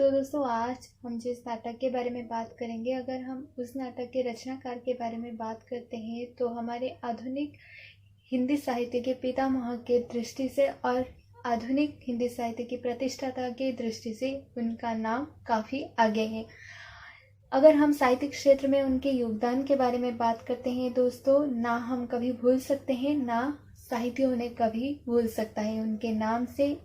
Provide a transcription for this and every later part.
तो दोस्तों आज हम जिस नाटक के बारे में बात करेंगे, अगर हम उस नाटक के रचनाकार के बारे में बात करते हैं तो हमारे आधुनिक हिंदी साहित्य के पितामह के दृष्टि से और आधुनिक हिंदी साहित्य की प्रतिष्ठा की दृष्टि से उनका नाम काफ़ी आगे है। अगर हम साहित्यिक क्षेत्र में उनके योगदान के बारे में बात करते हैं दोस्तों, ना हम कभी भूल सकते हैं, ना साहित्य उन्हें कभी भूल सकता है। उनके नाम से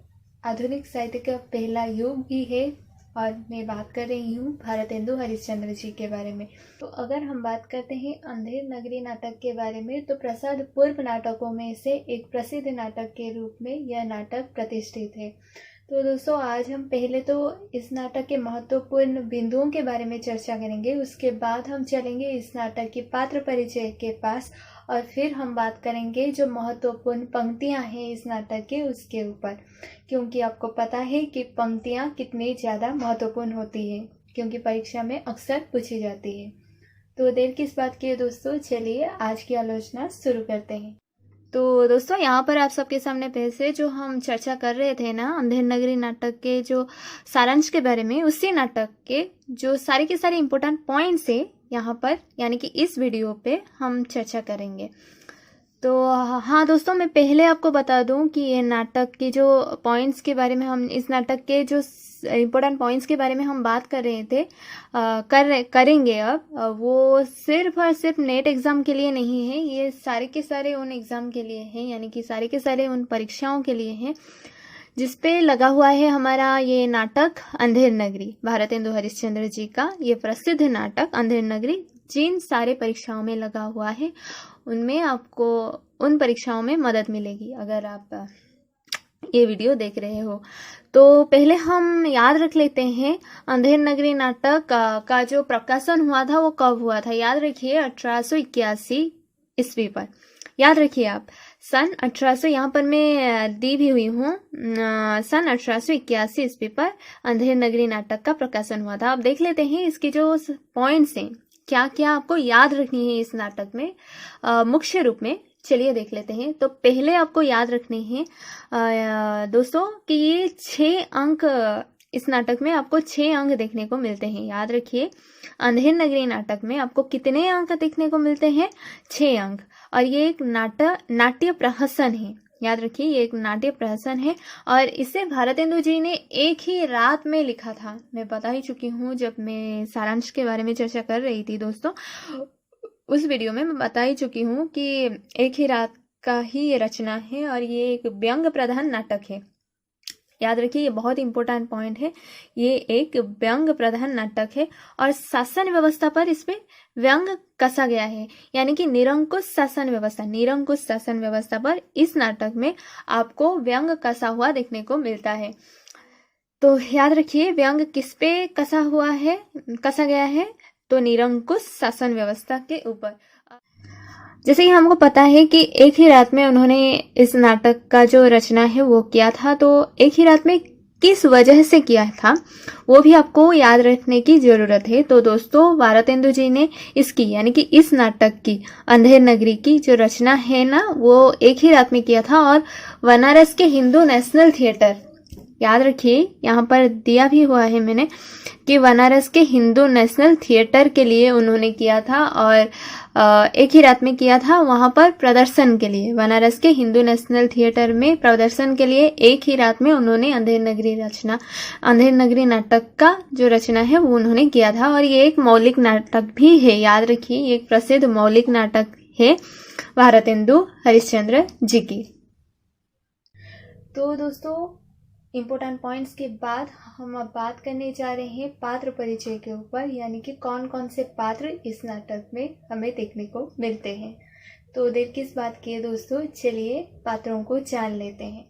आधुनिक साहित्य का पहला युग भी है और मैं बात कर रही हूँ भारतेंदु हरिश्चंद्र जी के बारे में। तो अगर हम बात करते हैं अंधेर नगरी नाटक के बारे में, तो प्रसाद पूर्व नाटकों में से एक प्रसिद्ध नाटक के रूप में यह नाटक प्रतिष्ठित है। तो दोस्तों आज हम पहले तो इस नाटक के महत्वपूर्ण बिंदुओं के बारे में चर्चा करेंगे, उसके बाद हम चलेंगे इस नाटक की पात्र परिचय के पास और फिर हम बात करेंगे जो महत्वपूर्ण पंक्तियां हैं इस नाटक के उसके ऊपर, क्योंकि आपको पता है कि पंक्तियां कितनी ज़्यादा महत्वपूर्ण होती है, क्योंकि परीक्षा में अक्सर पूछी जाती है। तो देर किस बात की है दोस्तों, चलिए आज की आलोचना शुरू करते हैं। तो दोस्तों यहाँ पर आप सबके सामने पहले जो हम चर्चा कर रहे थे ना अंधेर नगरी नाटक के जो सारांश के बारे में, उसी नाटक के जो सारे के सारे इम्पोर्टेंट पॉइंट्स है यहाँ पर, यानी कि इस वीडियो पे हम चर्चा करेंगे। तो हाँ दोस्तों, मैं पहले आपको बता दूं कि ये नाटक के जो पॉइंट्स के बारे में, हम इस नाटक के जो इम्पोर्टेंट पॉइंट्स के बारे में हम बात कर रहे थे करेंगे अब, वो सिर्फ और सिर्फ नेट एग्ज़ाम के लिए नहीं है, ये सारे के सारे उन एग्ज़ाम के लिए हैं, यानी कि सारे के सारे उन परीक्षाओं के लिए हैं जिसपे लगा हुआ है हमारा ये नाटक अंधेर नगरी, भारतेंदु हरिश्चंद्र जी का ये प्रसिद्ध नाटक अंधेर नगरी। जिन सारे परीक्षाओं में लगा हुआ है उनमें आपको उन परीक्षाओं में मदद मिलेगी अगर आप ये वीडियो देख रहे हो। तो पहले हम याद रख लेते हैं अंधेर नगरी नाटक का जो प्रकाशन हुआ था वो कब हुआ था। याद रखिए 1881 ईस्वी पर, याद रखिए आप सन 1800, यहाँ पर मैं दी भी हुई हूँ, सन 1881 ईस्वी पर अंधेर नगरी नाटक का प्रकाशन हुआ था। अब देख लेते हैं इसके जो पॉइंट्स हैं, क्या क्या आपको याद रखनी है इस नाटक में मुख्य रूप में। चलिए देख लेते हैं। तो पहले आपको याद रखने हैं दोस्तों कि ये 6 अंक, इस नाटक में आपको 6 अंक देखने को मिलते हैं। याद रखिए अंधेर नगरी नाटक में आपको कितने अंक देखने को मिलते हैं, 6 अंक। और ये एक नाट्य प्रहसन है, याद रखिए ये एक नाट्य प्रहसन है और इसे भारतेंदु जी ने एक ही रात में लिखा था। मैं बता ही चुकी हूँ जब मैं सारांश के बारे में चर्चा कर रही थी दोस्तों, उस वीडियो में मैं बता ही चुकी हूँ कि एक ही रात का ही ये रचना है और ये एक व्यंग प्रधान नाटक है। याद रखिए ये बहुत इंपॉर्टेंट पॉइंट है, ये एक व्यंग प्रधान नाटक है और शासन व्यवस्था पर इसमें व्यंग कसा गया है, यानी कि निरंकुश शासन व्यवस्था पर इस नाटक में आपको व्यंग कसा हुआ देखने को मिलता है। तो याद रखिए व्यंग किस पे कसा गया है, तो निरंकुश शासन व्यवस्था के ऊपर। जैसे कि हमको पता है कि एक ही रात में उन्होंने इस नाटक का जो रचना है वो किया था, तो एक ही रात में किस वजह से किया था वो भी आपको याद रखने की जरूरत है। तो दोस्तों भारतेंदु जी ने इसकी, यानी कि इस नाटक की अंधेर नगरी की जो रचना है ना, वो एक ही रात में किया था और बनारस के हिंदू नेशनल थिएटर, याद रखिए यहाँ पर दिया भी हुआ है मैंने कि बनारस के हिंदू नेशनल थिएटर के लिए उन्होंने किया था और एक ही रात में किया था वहां पर प्रदर्शन के लिए। बनारस के हिंदू नेशनल थिएटर में प्रदर्शन के लिए एक ही रात में उन्होंने अंधेर नगरी नाटक का जो रचना है वो उन्होंने किया था और ये एक मौलिक नाटक भी है। याद रखिए ये एक प्रसिद्ध मौलिक नाटक है भारतेंदु हरिश्चंद्र जी की। तो दोस्तों इम्पोर्टेंट पॉइंट्स के बाद हम अब बात करने जा रहे हैं पात्र परिचय के ऊपर, यानी कि कौन कौन से पात्र इस नाटक में हमें देखने को मिलते हैं। तो देर किस बात की है दोस्तों, चलिए पात्रों को जान लेते हैं।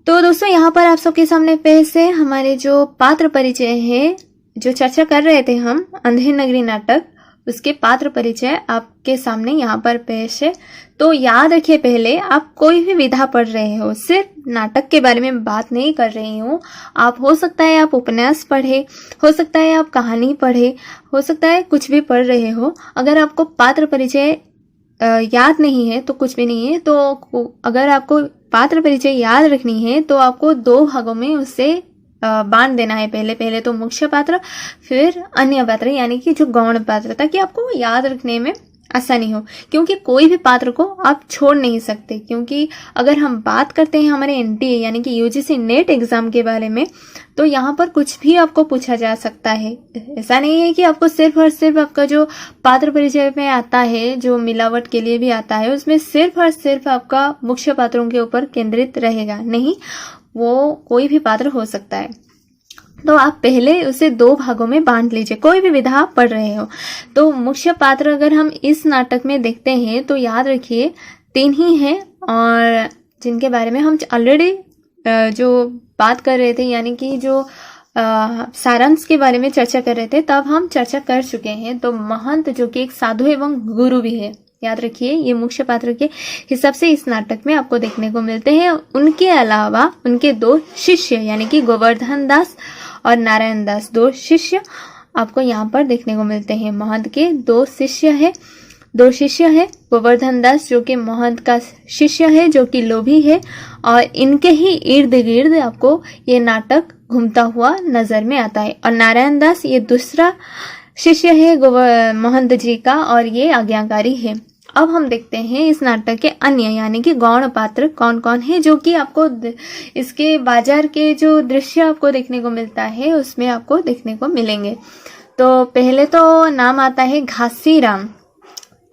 तो दोस्तों यहाँ पर आप सबके सामने पेश है हमारे जो पात्र परिचय है, जो चर्चा कर रहे थे हम अंधेर नगरी नाटक, उसके पात्र परिचय आपके सामने यहाँ पर पेश है। तो याद रखिए पहले आप कोई भी विधा पढ़ रहे हो, सिर्फ नाटक के बारे में बात नहीं कर रही हूँ। आप हो सकता है आप उपन्यास पढ़े, हो सकता है आप कहानी पढ़े, हो सकता है कुछ भी पढ़ रहे हो। अगर आपको पात्र परिचय याद नहीं है तो कुछ भी नहीं है। तो अगर आपको पात्र परिचय याद रखनी है तो आपको 2 भागों में उसे बांट देना है। पहले तो मुख्य पात्र, फिर अन्य पात्र यानी कि जो गौण पात्र, ताकि आपको याद रखने में आसानी हो, क्योंकि कोई भी पात्र को आप छोड़ नहीं सकते। क्योंकि अगर हम बात करते हैं हमारे एनटीए यानी कि यूजीसी नेट एग्जाम के बारे में, तो यहाँ पर कुछ भी आपको पूछा जा सकता है। ऐसा नहीं है कि आपको सिर्फ और सिर्फ आपका जो पात्र परिचय में आता है, जो मिलावट के लिए भी आता है, उसमें सिर्फ और सिर्फ आपका मुख्य पात्रों के ऊपर केंद्रित रहेगा, नहीं, वो कोई भी पात्र हो सकता है। तो आप पहले उसे 2 भागों में बांट लीजिए। कोई भी विधा आप पढ़ रहे हो तो मुख्य पात्र अगर हम इस नाटक में देखते हैं तो याद रखिए 3 ही हैं, और जिनके बारे में हम ऑलरेडी जो बात कर रहे थे, यानी कि जो सारांश के बारे में चर्चा कर रहे थे, तब हम चर्चा कर चुके हैं। तो महंत जो कि एक साधु एवं गुरु भी है, याद रखिए ये मुख्य पात्र के हिसाब से इस नाटक में आपको देखने को मिलते हैं। उनके अलावा उनके 2 शिष्य यानी कि गोवर्धन दास और नारायण दास, 2 शिष्य आपको यहाँ पर देखने को मिलते हैं। महंत के 2 शिष्य है। गोवर्धन दास जो कि महंत का शिष्य है, जो कि लोभी है, और इनके ही इर्द गिर्द आपको ये नाटक घूमता हुआ नजर में आता है। और नारायण दास ये दूसरा शिष्य है महंत जी का, और ये आज्ञाकारी है। अब हम देखते हैं इस नाटक के अन्य यानी कि गौण पात्र कौन कौन है, जो कि आपको इसके बाजार के जो दृश्य आपको देखने को मिलता है उसमें आपको देखने को मिलेंगे। तो पहले तो नाम आता है घासीराम,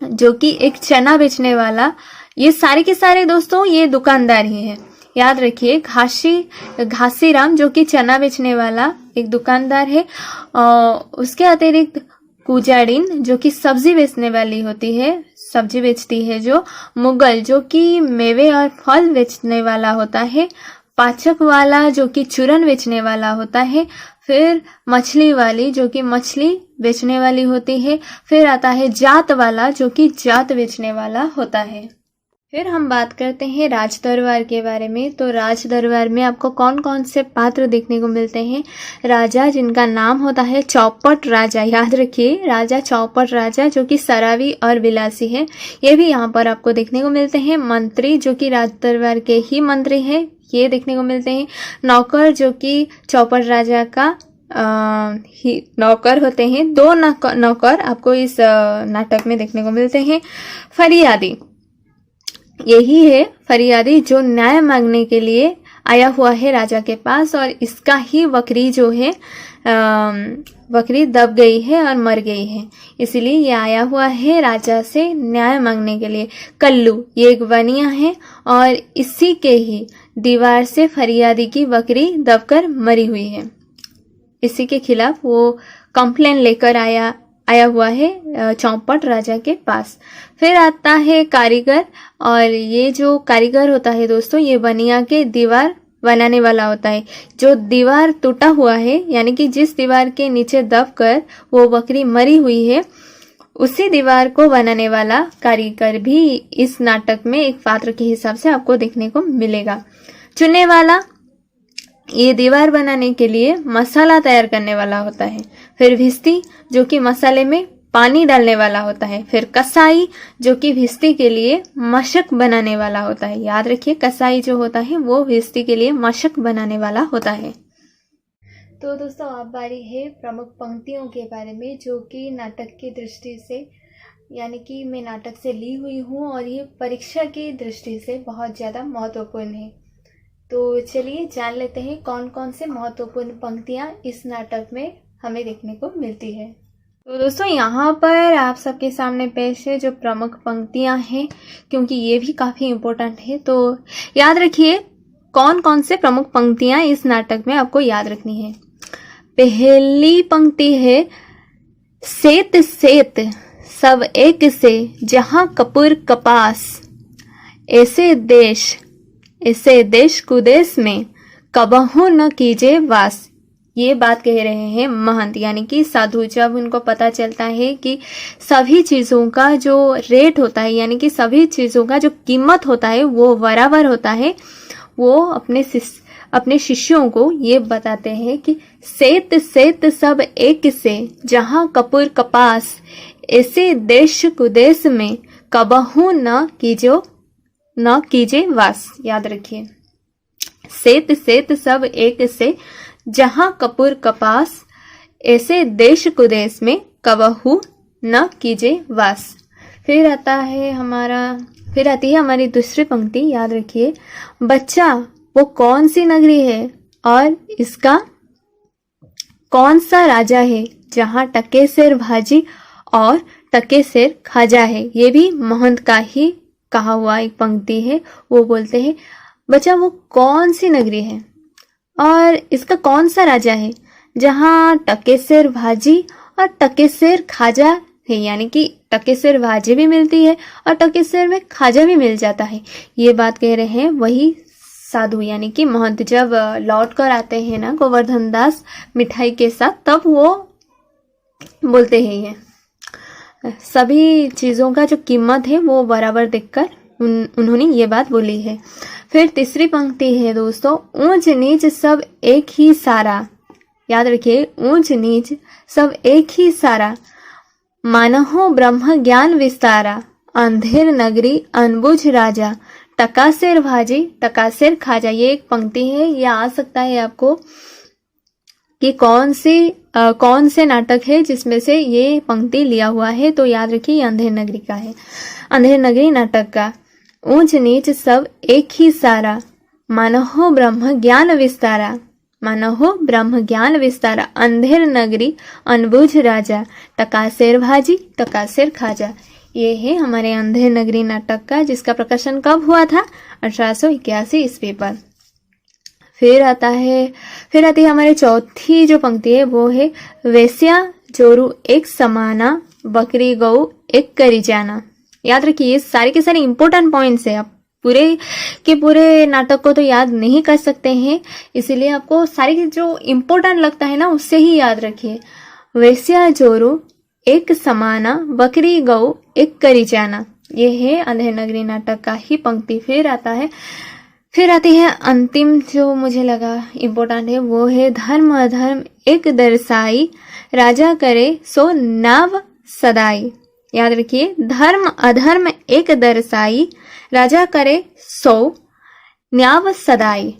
जो कि एक चना बेचने वाला। ये सारे के सारे दोस्तों ये दुकानदार ही है, याद रखिए। घासीराम जो कि चना बेचने वाला एक दुकानदार है। उसके अतिरिक्त कुजाड़िन जो कि सब्जी बेचने वाली होती है, सब्जी बेचती है। जो मुगल जो कि मेवे और फल बेचने वाला होता है। पाचक वाला जो कि चूरन बेचने वाला होता है। फिर मछली वाली जो कि मछली बेचने वाली होती है। फिर आता है जात वाला जो कि जात बेचने वाला होता है। फिर हम बात करते हैं राज दरबार के बारे में। तो राज दरबार में आपको कौन कौन से पात्र देखने को मिलते हैं। राजा जिनका नाम होता है चौपट राजा, याद रखिए राजा चौपट राजा जो कि सरावी और विलासी है, ये भी यहाँ पर आपको देखने को मिलते हैं। मंत्री जो कि राज दरबार के ही मंत्री है, ये देखने को मिलते हैं। नौकर जो कि चौपट राजा का ही नौकर होते हैं। 2 नौकर आपको इस नाटक में देखने को मिलते हैं। फरियादी यही है, फरियादी जो न्याय मांगने के लिए आया हुआ है राजा के पास, और इसका ही बकरी जो है बकरी दब गई है और मर गई है, इसलिए ये आया हुआ है राजा से न्याय मांगने के लिए। कल्लू ये एक बनिया है, और इसी के ही दीवार से फरियादी की बकरी दबकर मरी हुई है। इसी के खिलाफ वो कंप्लेन लेकर आया हुआ है चौपट राजा के पास। फिर आता है कारीगर, और ये जो कारीगर होता है दोस्तों, ये बनिया के दीवार बनाने वाला होता है। जो दीवार टूटा हुआ है यानी कि जिस दीवार के नीचे दबकर वो बकरी मरी हुई है, उसी दीवार को बनाने वाला कारीगर भी इस नाटक में एक पात्र के हिसाब से आपको देखने को मिलेगा। चुनने वाला ये दीवार बनाने के लिए मसाला तैयार करने वाला होता है। फिर भिस्ती जो कि मसाले में पानी डालने वाला होता है। फिर कसाई जो कि भिस्ती के लिए मशक बनाने वाला होता है। याद रखिए कसाई जो होता है वो भिस्ती के लिए मशक बनाने वाला होता है। तो दोस्तों अब बारी है प्रमुख पंक्तियों के बारे में, जो कि नाटक की दृष्टि से, यानी कि मैं नाटक से ली हुई हूँ और ये परीक्षा की दृष्टि से बहुत ज़्यादा महत्वपूर्ण है। तो चलिए जान लेते हैं कौन कौन से महत्वपूर्ण पंक्तियाँ इस नाटक में हमें देखने को मिलती है। तो दोस्तों यहाँ पर आप सबके सामने पेश है जो प्रमुख पंक्तियाँ हैं, क्योंकि ये भी काफ़ी इम्पोर्टेंट है। तो याद रखिए कौन कौन से प्रमुख पंक्तियाँ इस नाटक में आपको याद रखनी है। पहली पंक्ति है, सेत सेत सब एक से जहाँ कपूर कपास, ऐसे देश कुदेश में कबहू न कीजे वास। ये बात कह रहे हैं महंत यानी कि साधु। जब उनको पता चलता है कि सभी चीज़ों का जो रेट होता है यानी कि सभी चीज़ों का जो कीमत होता है वो बराबर होता है, वो अपने शिष्यों को ये बताते हैं कि सेत सेत सब एक से जहाँ कपूर कपास, ऐसे देश कुदेश में कबहू न कीजे वास। याद रखिए सेत सेत सब एक से जहाँ कपूर कपास, ऐसे देश कुदेश में कबहू न कीजे वास। फिर आती है हमारी दूसरी पंक्ति, याद रखिए। बच्चा वो कौन सी नगरी है और इसका कौन सा राजा है, जहाँ टके सिर भाजी और टके सिर खाजा है। ये भी महंत का ही कहा हुआ एक पंक्ति है। वो बोलते हैं बच्चा वो कौन सी नगरी है और इसका कौन सा राजा है, जहाँ टके सिर भाजी और टके सिर खाजा है, यानी कि टके सिर भाजी भी मिलती है और टके सिर में खाजा भी मिल जाता है। ये बात कह रहे हैं वही साधु, यानी कि महंत जब लौट कर आते हैं ना गोवर्धन दास मिठाई के साथ, तब वो बोलते हैं ये सभी चीज़ों का जो कीमत है वो बराबर देखकर उन्होंने ये बात बोली है। फिर तीसरी पंक्ति है दोस्तों, ऊंच नीच सब एक ही सारा। याद रखिए, ऊंच नीच सब एक ही सारा, मानहो ब्रह्म ज्ञान विस्तारा, अंधेर नगरी अनबुझ राजा, टका सिर भाजी टका सिर खाजा। ये एक पंक्ति है, ये आ सकता है आपको कि कौन से नाटक है जिसमें से ये पंक्ति लिया हुआ है, तो याद रखिए अंधेर नगरी का है, अंधेर नगरी नाटक का। ऊंच नीच सब एक ही सारा, मानहो ब्रह्म ज्ञान विस्तारा, मानहो ब्रह्म ज्ञान विस्तारा, अंधेर नगरी अनबुझ राजा, टका सिर भाजी टका सिर खाजा। ये है हमारे अंधेर नगरी नाटक का, जिसका प्रकाशन कब हुआ था, 1881 ईस्वी पर। फिर आती है हमारी चौथी जो पंक्ति है वो है, वैश्या जोरू एक समाना, बकरी गऊ एक करी जाना। याद रखिए ये सारे के सारे इंपॉर्टेंट पॉइंट्स है। आप पूरे के पूरे नाटक को तो याद नहीं कर सकते हैं, इसीलिए आपको सारी जो इंपॉर्टेंट लगता है ना उससे ही याद रखिए। वैश्या जोरू एक समाना, बकरी गऊ एक करी जाना, ये है अंधेर नगरी नाटक का ही पंक्ति। फिर आती है अंतिम जो मुझे लगा इम्पोर्टेंट है, वो है धर्म अधर्म एक दर्शाई, राजा करे सो नाव सदाई। याद रखिए, धर्म अधर्म एक दर्शाई, राजा करे सो न्याव सदाई।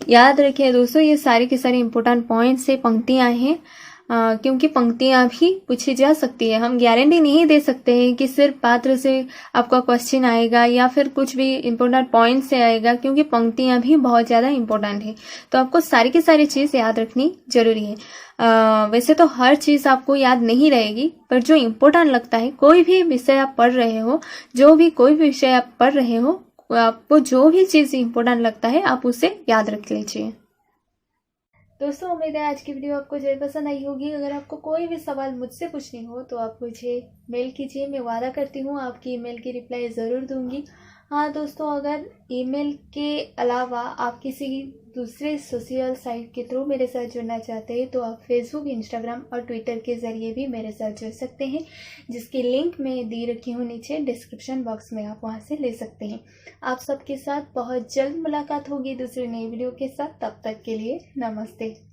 याद रखिए दोस्तों, ये सारी की सारी इंपॉर्टेंट पॉइंट्स से पंक्तियां हैं, क्योंकि पंक्तियां भी पूछी जा सकती है। हम गारंटी नहीं दे सकते हैं कि सिर्फ पात्र से आपका क्वेश्चन आएगा या फिर कुछ भी इंपॉर्टेंट पॉइंट से आएगा, क्योंकि पंक्तियां भी बहुत ज़्यादा इंपॉर्टेंट है। तो आपको सारी की सारी चीज़ याद रखनी जरूरी है। वैसे तो हर चीज़ आपको याद नहीं रहेगी, पर जो इम्पोर्टेंट लगता है, कोई भी विषय आप पढ़ रहे हो, आपको जो भी चीज़ इम्पोर्टेंट लगता है आप उसे याद रख लीजिए। दोस्तों, उम्मीद है आज की वीडियो आपको जरूर पसंद आई होगी। अगर आपको कोई भी सवाल मुझसे पूछने हो तो आप मुझे मेल कीजिए, मैं वादा करती हूँ आपकी ईमेल की रिप्लाई ज़रूर दूंगी। हाँ दोस्तों, अगर ईमेल के अलावा आप किसी दूसरे सोशल साइट के थ्रू मेरे साथ जुड़ना चाहते हैं तो आप फेसबुक, इंस्टाग्राम और ट्विटर के ज़रिए भी मेरे साथ जुड़ सकते हैं, जिसकी लिंक मैं दे रखी हूँ नीचे डिस्क्रिप्शन बॉक्स में, आप वहाँ से ले सकते हैं। आप सबके साथ बहुत जल्द मुलाकात होगी दूसरी नई वीडियो के साथ। तब तक के लिए नमस्ते।